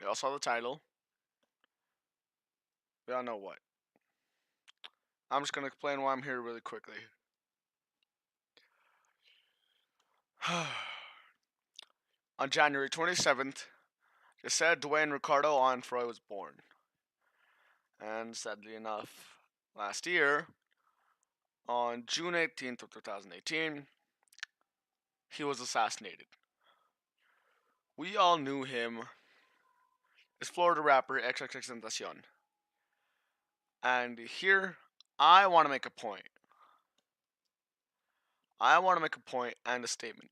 We all saw the title. We all know what. I'm just gonna explain why I'm here really quickly. On January 27th, it said Dwayne Ricardo Onfroy was born. And sadly enough, last year, on June 18th of 2018, he was assassinated. We all knew him as Florida rapper XXXTentacion. And here, I want to make a point. I want to make a point and a statement.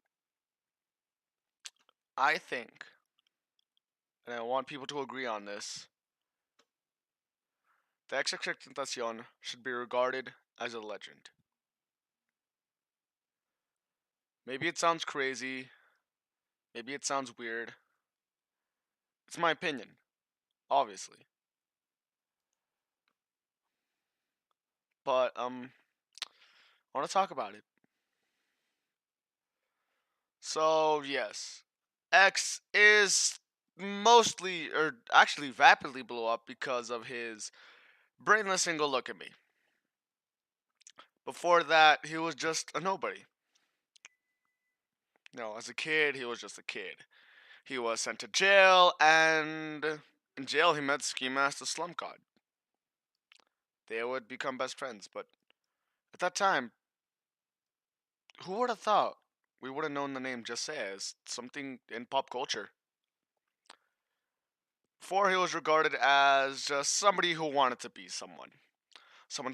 I think, and I want people to agree on this, the XXXTentacion should be regarded as a legend. Maybe it sounds crazy, maybe it sounds weird. It's my opinion, obviously. But I want to talk about it. So, yes, X is mostly, or actually rapidly blew up because of his brainless single Look at Me. Before that, he was just a nobody. No, as a kid, he was just a kid. He was sent to jail, and in jail, he met Ski Master Slum God. They would become best friends, but at that time, who would have thought we would have known the name Just Say as something in pop culture? Before, he was regarded as just somebody who wanted to be someone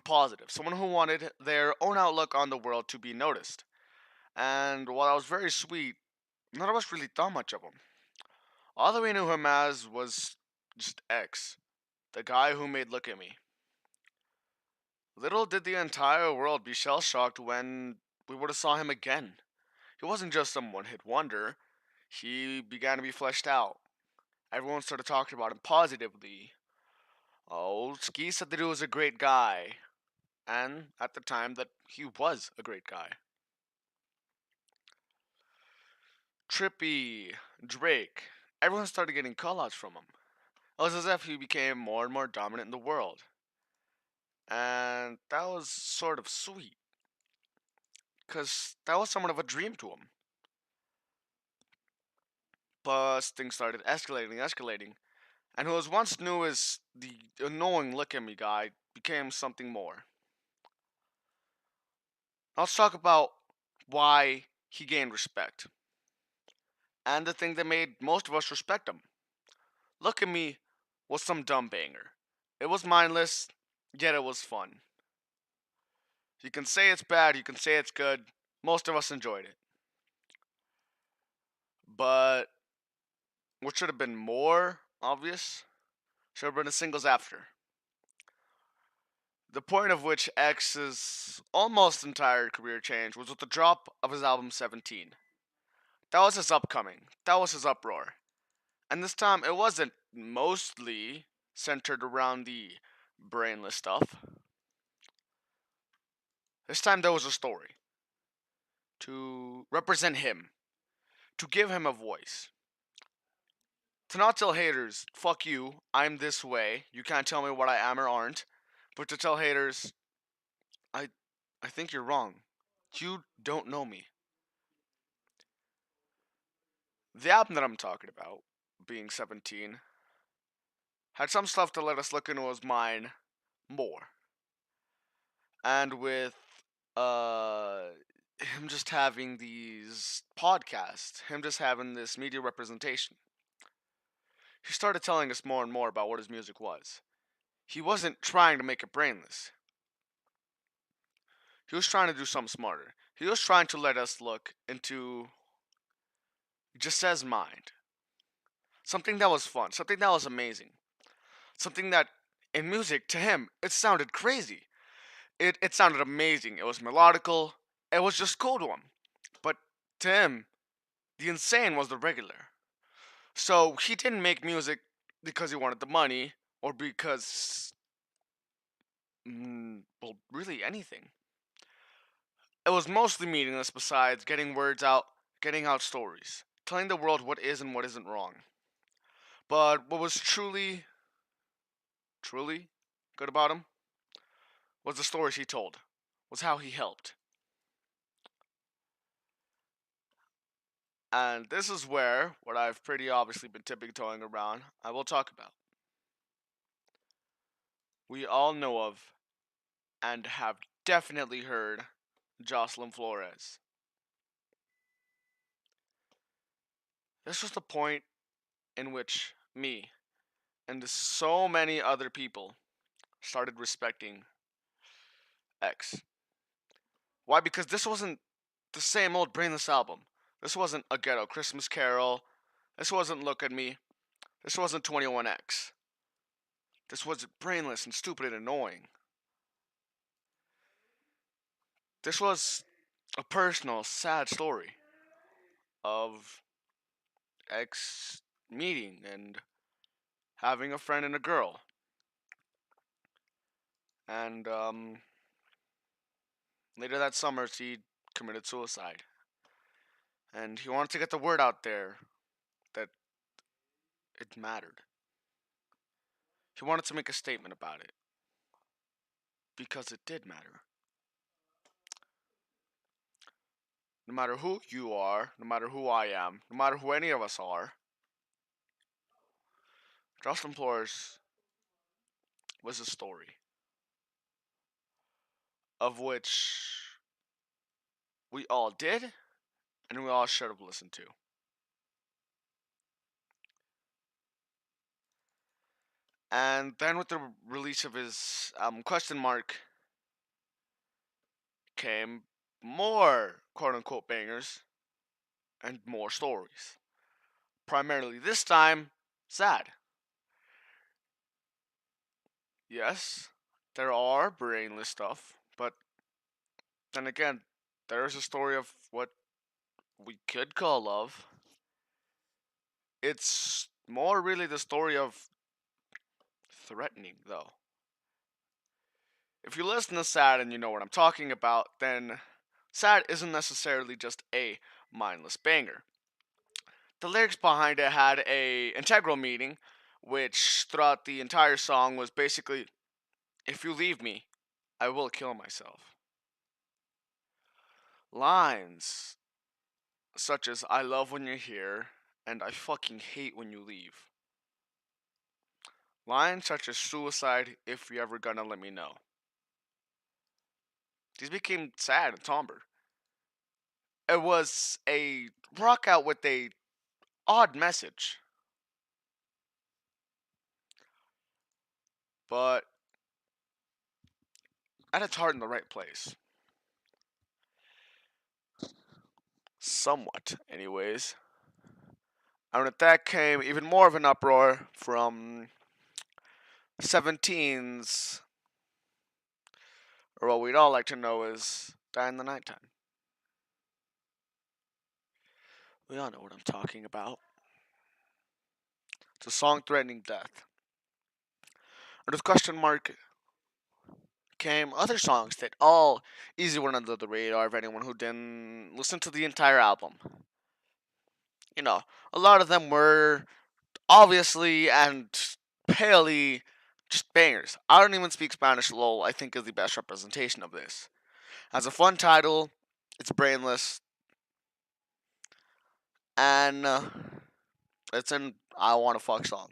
positive, someone who wanted their own outlook on the world to be noticed. And while that was very sweet, none of us really thought much of him. All that we knew him as was just X, the guy who made Look at Me. Little did the entire world be shell shocked when we would have saw him again. He wasn't just some one hit wonder, he began to be fleshed out. Everyone started talking about him positively. Oh, Ski said that he was a great guy, and at the time that he was a great guy. Trippy, Drake, everyone started getting callouts from him. It was as if he became more and more dominant in the world. And that was sort of sweet, because that was somewhat of a dream to him. But things started escalating, and who was once knew as the annoying look at me guy became something more. Let's talk about why he gained respect, and the thing that made most of us respect him. Look at Me was some dumb banger. It was mindless, yet it was fun. You can say it's bad, you can say it's good. Most of us enjoyed it. But what should have been more obvious should have been the singles after. The point of which X's almost entire career changed was with the drop of his album 17. That was his upcoming, that was his uproar. And this time it wasn't mostly centered around the brainless stuff. This time there was a story to represent him, to give him a voice. To not tell haters, fuck you, I'm this way, you can't tell me what I am or aren't, but to tell haters, I I think you're wrong. You don't know me. The album that I'm talking about, being 17, had some stuff to let us look into his mind more. And with uh him just having these podcasts, him just having this media representation, he started telling us more and more about what his music was. He wasn't trying to make it brainless. He was trying to do something smarter. He was trying to let us look into just as mind. Something that was fun, something that was amazing. Something that in music to him it sounded crazy. It sounded amazing. It was melodical. It was just cool to him. But to him, the insane was the regular. So he didn't make music because he wanted the money or because well, really anything. It was mostly meaningless besides getting words out, getting out stories, telling the world what is and what isn't wrong. But what was truly good about him was the stories he told, was how he helped. And this is where, what I've pretty obviously been tipping toeing around, I will talk about. We all know of and have definitely heard Jocelyn Flores. This was the point in which me and so many other people started respecting X. Why? Because this wasn't the same old brainless album. This wasn't a ghetto Christmas carol. This wasn't Look at Me. This wasn't 21X. This wasn't brainless and stupid and annoying. This was a personal, sad story of X meeting and having a friend and a girl. And later that summer, he committed suicide. And he wanted to get the word out there that it mattered. He wanted to make a statement about it because it did matter. No matter who you are, no matter who I am, no matter who any of us are, Jocelyn Flores was a story of which we all did and we all should have listened to. And then with the release of his Question Mark came more quote unquote bangers and more stories. Primarily this time, sad. Yes, there are brainless stuff, but then again, there is a story of what we could call love. It's more really the story of threatening, though. If you listen to Sad and you know what I'm talking about, then Sad isn't necessarily just a mindless banger. The lyrics behind it had a integral meaning, which throughout the entire song was basically, if you leave me, I will kill myself. Lines such as, I love when you're here, and I fucking hate when you leave. Lines such as suicide, if you're ever gonna let me know. These became sad and somber. It was a rock out with a odd message, but at its heart in the right place. Somewhat, anyways. And with that came even more of an uproar from 17s, or what we'd all like to know is Die in the Nighttime. We all know what I'm talking about. It's a song threatening death. Under the Question Mark came other songs that all easily went under the radar of anyone who didn't listen to the entire album. You know, a lot of them were obviously and palely just bangers. I don't even speak Spanish, lol, I think is the best representation of this. Has a fun title, it's brainless, and it's an I Wanna Fuck song.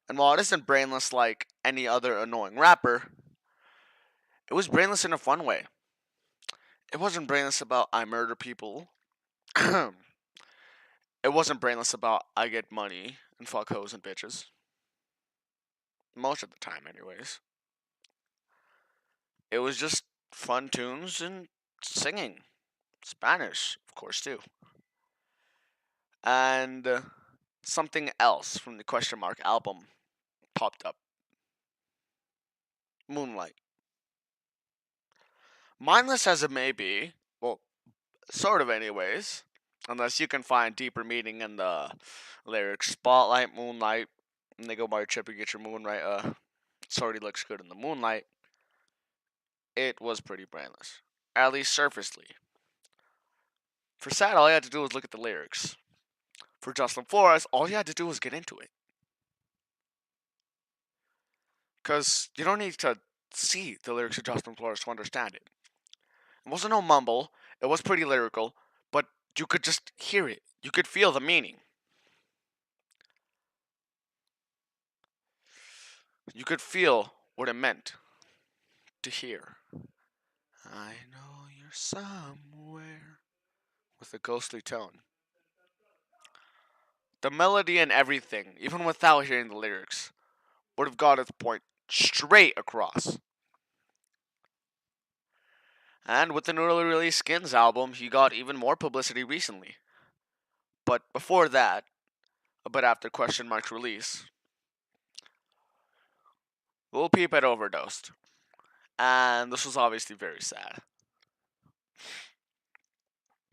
And while it isn't brainless like any other annoying rapper, it was brainless in a fun way. It wasn't brainless about I murder people. It wasn't brainless about I get money and fuck hoes and bitches. Most of the time, anyways. It was just fun tunes and singing. Spanish, of course, too. And something else from the Question Mark album popped up. Moonlight. Mindless as it may be, well, sort of anyways, unless you can find deeper meaning in the lyrics. Spotlight, moonlight, and they go by your trip and get your moonlight. It already looks good in the moonlight. It was pretty brainless, at least surfacely. For Sad, all you had to do was look at the lyrics. For Jocelyn Flores, all you had to do was get into it. Because you don't need to see the lyrics of Justin Flores to understand it. It wasn't no mumble, it was pretty lyrical, but you could just hear it. You could feel the meaning. You could feel what it meant to hear. I know you're somewhere. With a ghostly tone. The melody and everything, even without hearing the lyrics, would have got its point straight across. And with the newly released Skins album, he got even more publicity recently. But before that, a bit after Question Mark's release, Lil Peep had overdosed. And this was obviously very sad.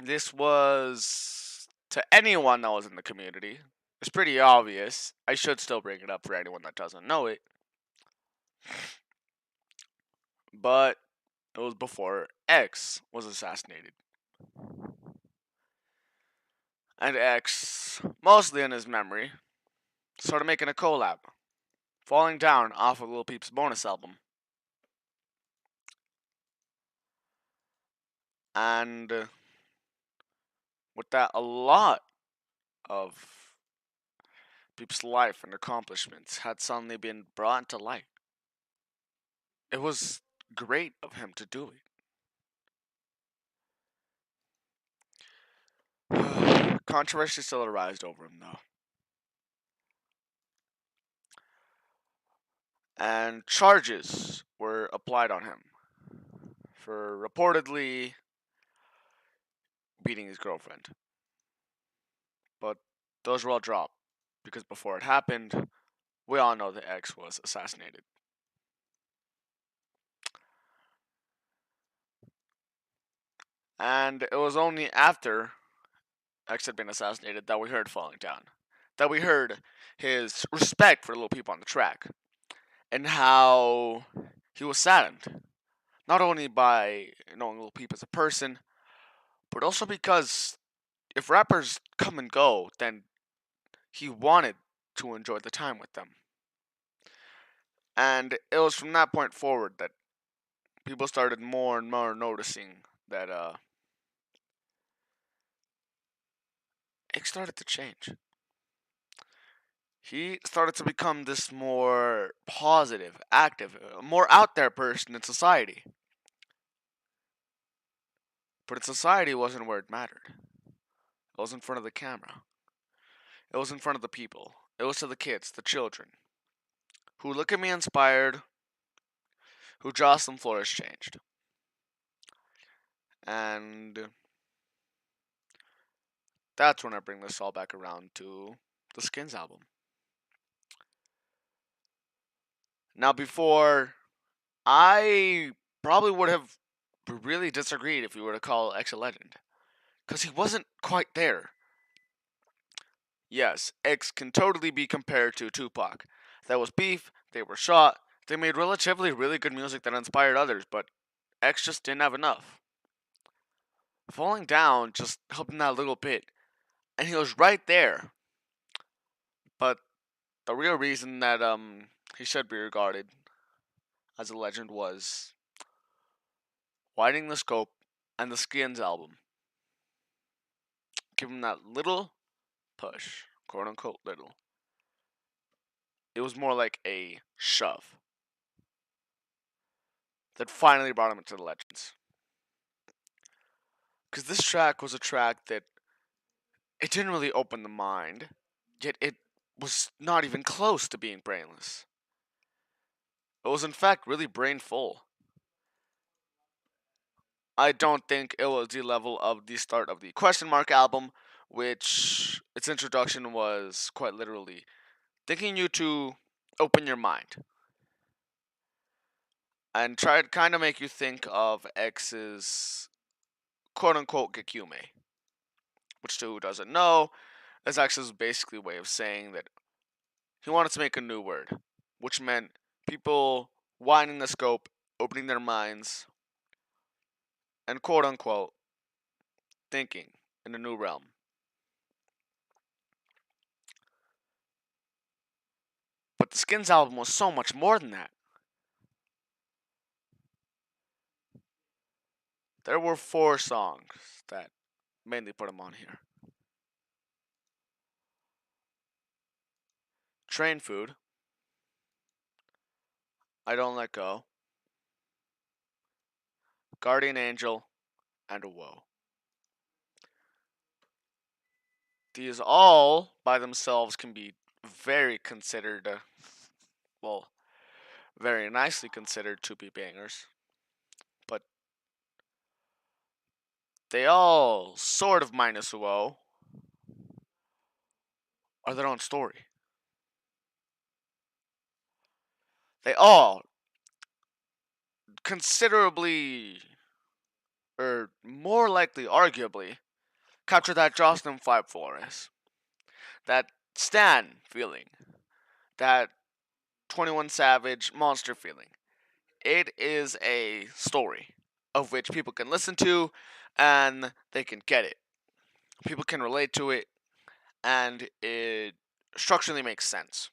This was, to anyone that was in the community, it's pretty obvious. I should still bring it up for anyone that doesn't know it. But it was before X was assassinated. And X, mostly in his memory, started making a collab, Falling Down off of Lil Peep's bonus album. And with that, a lot of Peep's life and accomplishments had suddenly been brought to light. It was great of him to do it. Controversy still arose over him, though. And charges were applied on him for reportedly beating his girlfriend. But those were all dropped because before it happened, we all know the X was assassinated. And it was only after X had been assassinated that we heard Falling Down. That we heard his respect for Lil Peep on the track. And how he was saddened. Not only by knowing Lil Peep as a person, but also because if rappers come and go, then he wanted to enjoy the time with them. And it was from that point forward that people started more and more noticing that it started to change. He started to become this more positive, active, more out there person in society. But in society, it wasn't where it mattered. It was in front of the camera. It was in front of the people. It was to the kids, the children, who look at me inspired, who Jocelyn Flores changed. And that's when I bring this all back around to the Skins album. Now, before, I probably would have really disagreed if you were to call X a legend. Because he wasn't quite there. Yes, X can totally be compared to Tupac. That was beef, they were shot, they made relatively really good music that inspired others, but X just didn't have enough. Falling Down just helped him that little bit, and he was right there. But the real reason that he should be regarded as a legend was widening the scope and the Skins album. Give him that little push, quote unquote little. It was more like a shove that finally brought him into the legends. Because this track was a track that it didn't really open the mind, yet it was not even close to being brainless. It was in fact really brainful. I don't think it was the level of the start of the Question Mark album, which its introduction was quite literally thinking you to open your mind and try to kind of make you think of X's quote unquote Gekume, which to who doesn't know is X's basically way of saying that he wanted to make a new word, which meant people widening the scope, opening their minds, and quote unquote thinking in a new realm. But the Skins album was so much more than that. There were four songs that mainly put him on here. Train Food, I Don't Let Go, Guardian Angel, and Whoa. These all by themselves can be very considered, well, very nicely considered to be bangers, but they all, sort of minus Whoa, are their own story. They all considerably, or more likely, arguably, capture that Jocelyn vibe for us. That Stan feeling. That 21 Savage monster feeling. It is a story of which people can listen to and they can get it. People can relate to it and it structurally makes sense.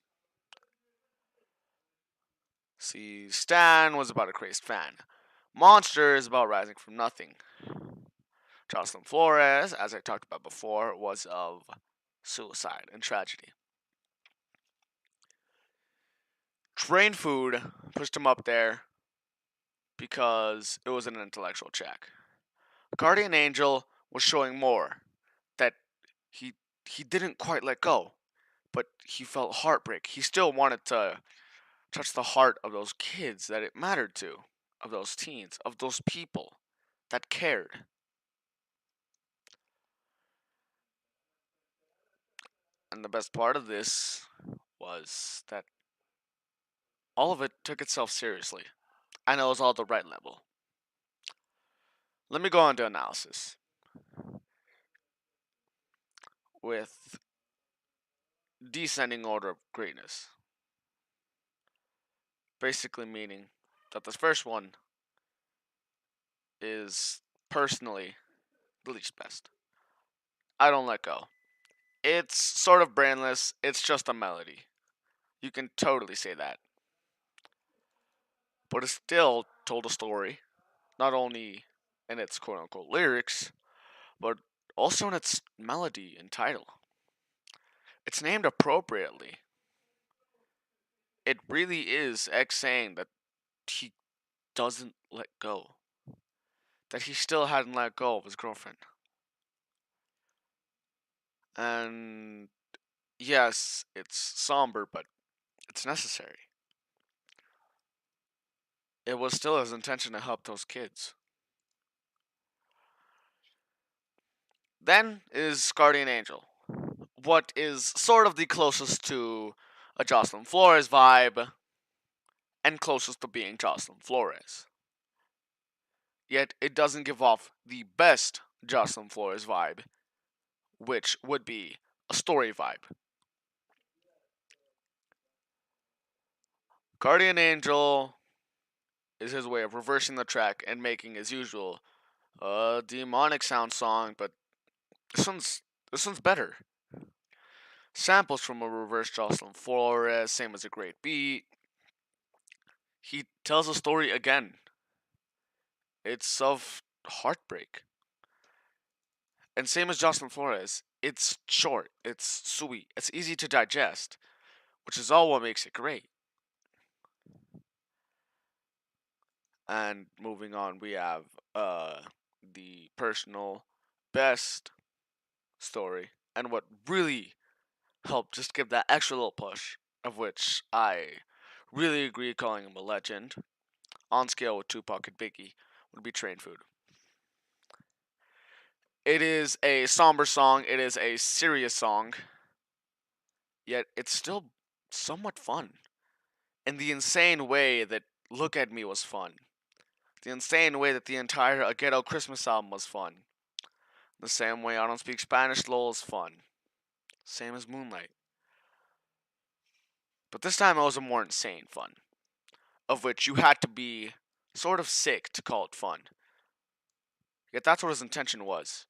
See, Stan was about a crazed fan. Monster is about rising from nothing. Jocelyn Flores, as I talked about before, was of suicide and tragedy. Train Food pushed him up there because it was an intellectual check. Guardian Angel was showing more that he he didn't quite let go, but he felt heartbreak. He still wanted to touch the heart of those kids that it mattered to, of those teens, of those people that cared. And the best part of this was that all of it took itself seriously, and it was all at the right level. Let me go on to analysis with descending order of greatness. Basically meaning that this first one is personally the least best. I Don't Let Go. It's sort of brainless, it's just a melody. You can totally say that. But it still told a story, not only in its quote unquote lyrics, but also in its melody and title. It's named appropriately. It really is X saying that he doesn't let go, that he still hadn't let go of his girlfriend. And yes, it's somber, but it's necessary. It was still his intention to help those kids. Then is Guardian Angel, what is sort of the closest to a Jocelyn Flores vibe and closest to being Jocelyn Flores. Yet it doesn't give off the best Jocelyn Flores vibe, which would be a story vibe. Guardian Angel is his way of reversing the track and making his usual demonic sound song, but this one's this one's better. Samples from a reverse Jocelyn Flores, same as a great beat. He tells a story again. It's of heartbreak. And same as Jocelyn Flores, it's short, it's sweet, it's easy to digest, which is all what makes it great. And moving on, we have the personal best story and what really helped just give that extra little push, of which I really agree calling him a legend, on scale with Tupac and Biggie, would be Train Food. It is a somber song, it is a serious song, yet it's still somewhat fun. In the insane way that Look at Me was fun. The insane way that the entire A Ghetto Christmas album was fun. The same way I Don't Speak Spanish LOL is fun. Same as Moonlight. But this time it was a more insane fun, of which you had to be sort of sick to call it fun. Yet that's what his intention was.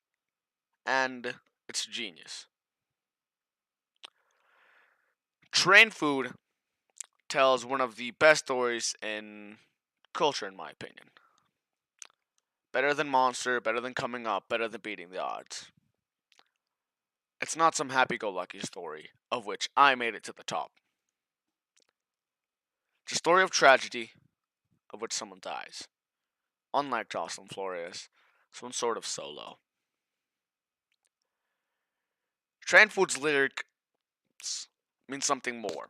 And it's genius. Train Food tells one of the best stories in culture, in my opinion. better than Monster, better than Coming Up, better than Beating the Odds. It's not some happy-go-lucky story, of which I made it to the top. It's a story of tragedy, of which someone dies. Unlike Jocelyn Flores, some sort of solo. Tran Food's lyrics mean something more.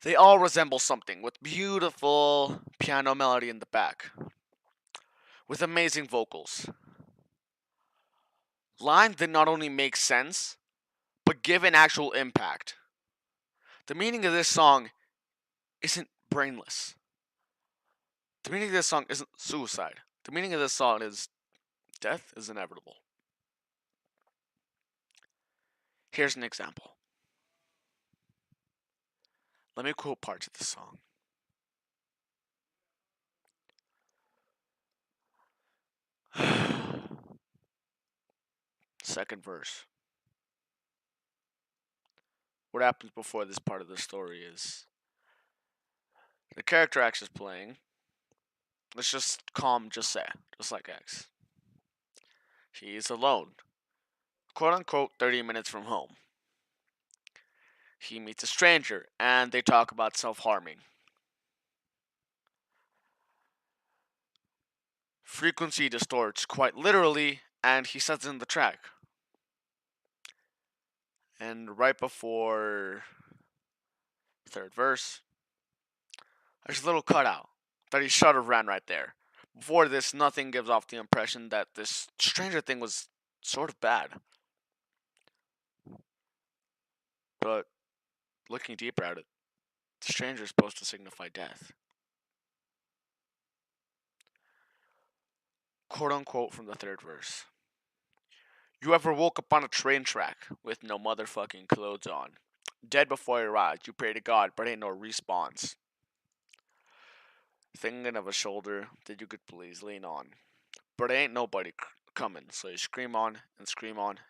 They all resemble something, with beautiful piano melody in the back, with amazing vocals. Lines that not only make sense, but give an actual impact. The meaning of this song isn't brainless. The meaning of this song isn't suicide. The meaning of this song is death is inevitable. Here's an example. Let me quote parts of the song. Second verse. What happens before this part of the story is the character X is playing. Let's just call him just say, just like X. He's alone, quote unquote, 30 minutes from home. He meets a stranger and they talk about self harming. Frequency distorts quite literally, and he says it in the track. And right before third verse, there's a little cutout that he should have ran right there. Before this, nothing gives off the impression that this stranger thing was sort of bad. But looking deeper at it, the stranger is supposed to signify death. Quote unquote from the third verse. You ever woke up on a train track with no motherfucking clothes on? Dead before your eyes, you pray to God, but ain't no response. Thinking of a shoulder that you could please lean on. But ain't nobody coming, so you scream on and scream on.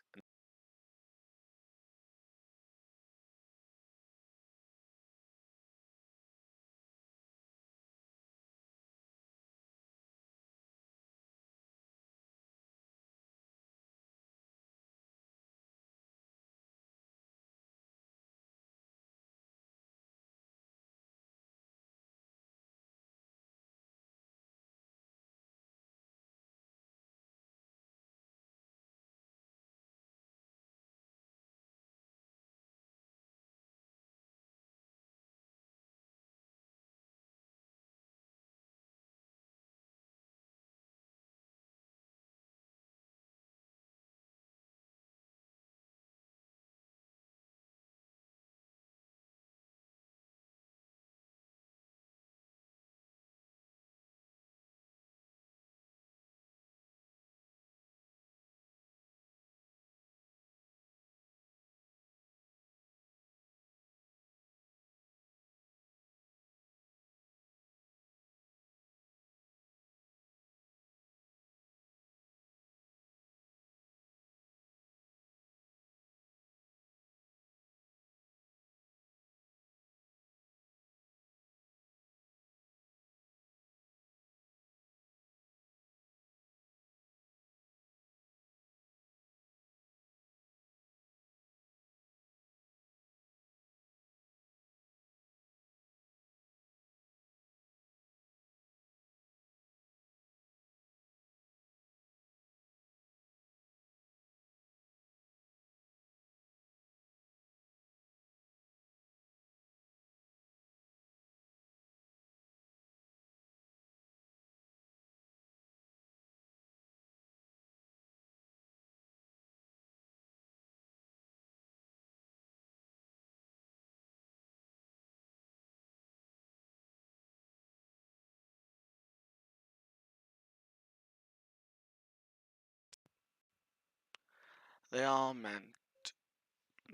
They all meant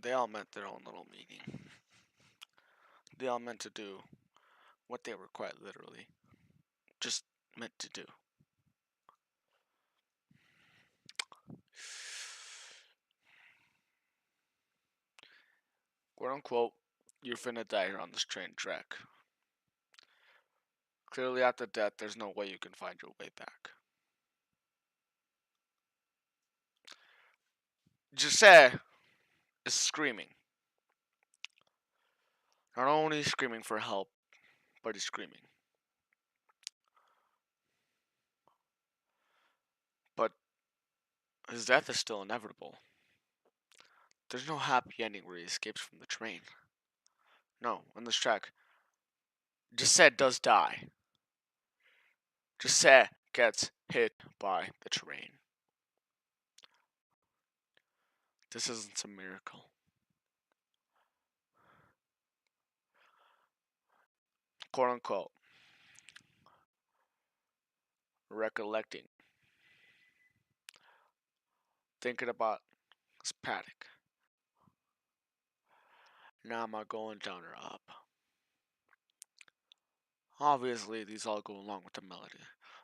they all meant their own little meaning. They all meant to do what they were quite literally just meant to do. Quote unquote, you're finna die here on this train track. Clearly, after death, there's no way you can find your way back. Giselle is screaming. Not only screaming for help, but he's screaming. But his death is still inevitable. There's no happy ending where he escapes from the train. No, on this track, Giselle does die. Giselle gets hit by the train. This isn't a miracle. Quote unquote. Recollecting. Thinking about his paddock. Now am I going down or up? Obviously, these all go along with the melody,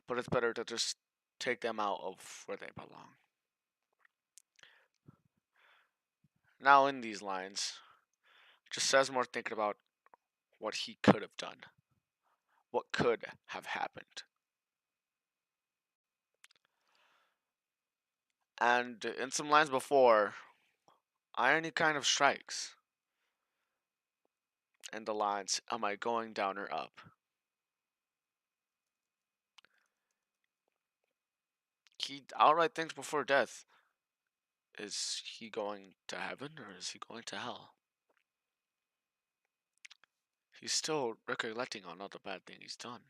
but it's better to just take them out of where they belong. Now, in these lines, just says more thinking about what he could have done, what could have happened. And in some lines before, irony kind of strikes. In the lines, am I going down or up? He outright thinks before death, is he going to heaven or is he going to hell? He's still recollecting on all the bad thing he's done.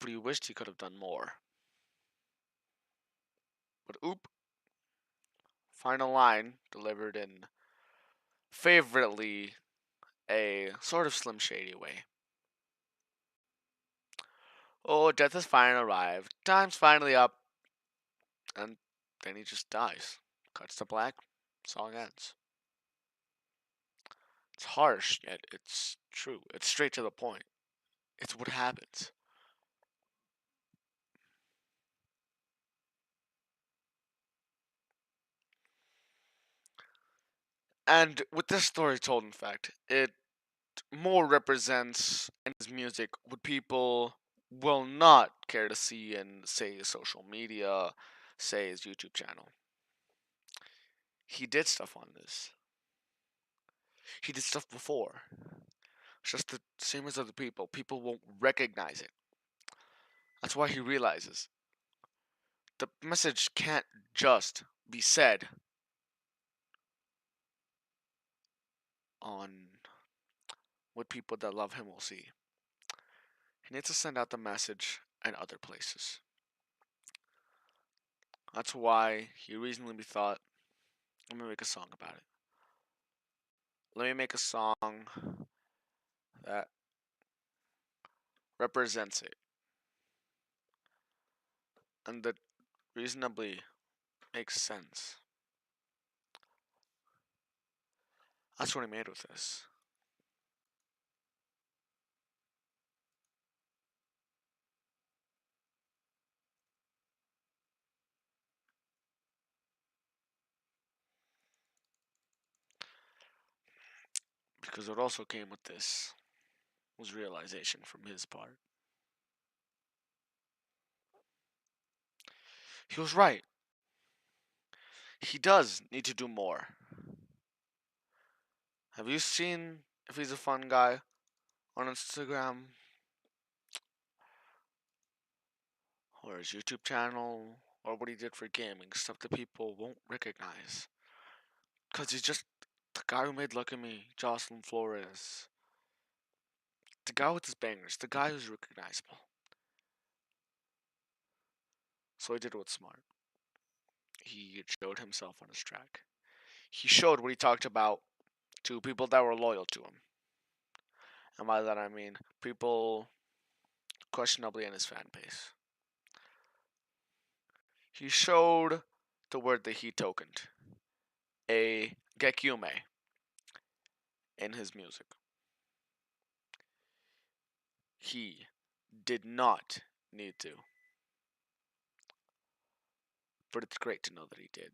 But he wished he could have done more. But oop, final line delivered in favorably a sort of Slim Shady way. Oh, death has finally arrived. Time's finally up. And then he just dies. Cuts to black. Song ends. It's harsh, yet it's true. It's straight to the point. It's what happens. And with this story told, in fact, it more represents in his music what people will not care to see in, say, his social media, say, his YouTube channel. He did stuff on this. He did stuff before. It's just the same as other people. People won't recognize it. That's why he realizes the message can't just be said on what people that love him will see. He needs to send out the message in other places. That's why he reasonably thought, let me make a song about it. Let me make a song that represents it. And that reasonably makes sense. That's what he made with this. Because what also came with this was realization from his part. He was right. He does need to do more. Have you seen if he's a fun guy on Instagram or his YouTube channel or what he did for gaming? Stuff that people won't recognize. Because he's just the guy who made Look at Me, Jocelyn Flores. The guy with his bangers. The guy who's recognizable. So he did what's smart. He showed himself on his track. He showed what he talked about to people that were loyal to him. And by that I mean people questionably in his fan base. He showed the word that he tokened, a Gekume, in his music. He did not need to. But it's great to know that he did.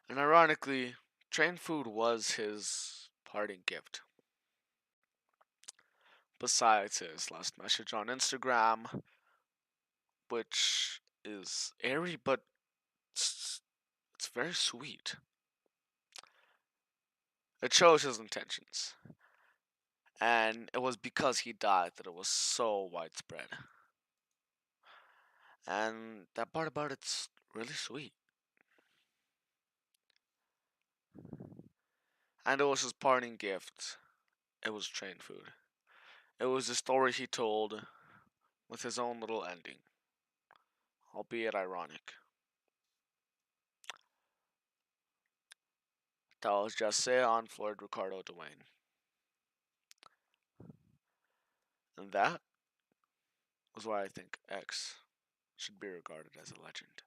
And ironically, train food was his parting gift. Besides his last message on Instagram, which is airy, but it's, it's very sweet. It shows his intentions. And it was because he died that it was so widespread. And that part about it's really sweet. And it was his parting gift. It was train food. It was the story he told with his own little ending, albeit ironic. That was Jesse on Floyd Ricardo Dwayne. And that was why I think X should be regarded as a legend.